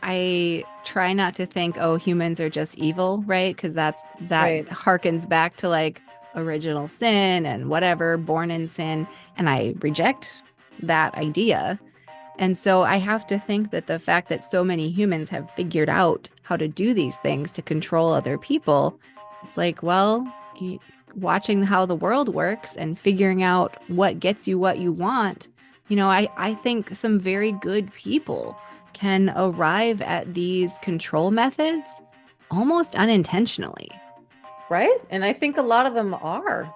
I try not to think, oh, humans are just evil, right? Because that Right. harkens back to like original sin and whatever, born in sin. And I reject that idea. And so I have to think that the fact that so many humans have figured out how to do these things to control other people, it's like, well, watching how the world works and figuring out what gets you what you want, I think some very good people can arrive at these control methods almost unintentionally. Right. And I think a lot of them are.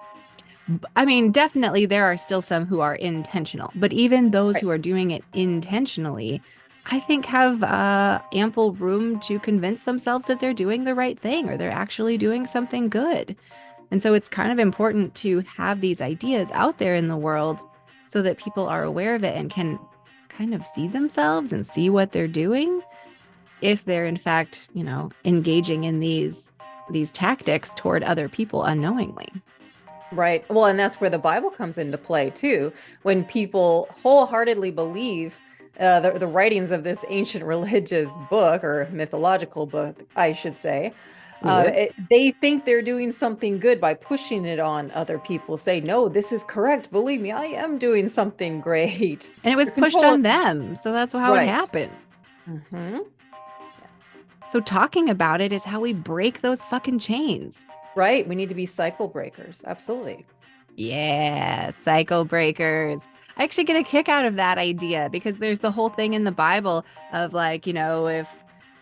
I mean, definitely there are still some who are intentional, but even those Right. who are doing it intentionally, I think have ample room to convince themselves that they're doing the right thing or they're actually doing something good. And so it's kind of important to have these ideas out there in the world so that people are aware of it and can kind of see themselves and see what they're doing if they're in fact, engaging in these tactics toward other people unknowingly. Right. Well, and that's where the Bible comes into play too. When people wholeheartedly believe the writings of this ancient religious book or mythological book, I should say, Ooh. they think they're doing something good by pushing it on other people. Say, no, this is correct. Believe me, I am doing something great. And it was You're pushed controlling. on them. So that's how it Right. happens. Hmm. Yes. So talking about it is how we break those fucking chains. Right. We need to be cycle breakers. Absolutely. Yeah, cycle breakers. I actually get a kick out of that idea because there's the whole thing in the Bible of like, if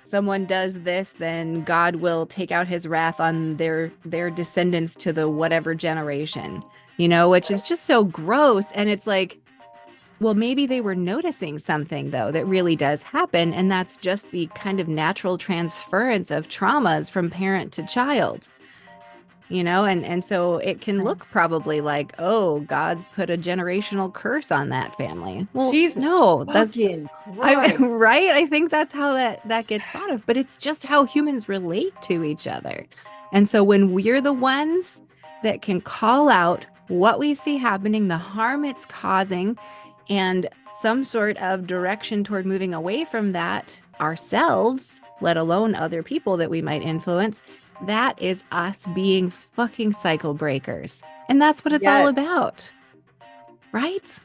someone does this, then God will take out his wrath on their descendants to the whatever generation, which is just so gross. And it's like, well, maybe they were noticing something, though, that really does happen. And that's just the kind of natural transference of traumas from parent to child, and so it can Right. look probably like, oh, God's put a generational curse on that family. Well, Jesus no, that's fucking I Christ. right. I think that's how that gets thought of, but it's just how humans relate to each other. And so when we're the ones that can call out what we see happening, the harm it's causing, and some sort of direction toward moving away from that ourselves, let alone other people that we might influence, that is us being fucking cycle breakers. And that's what it's all Yes. about, right?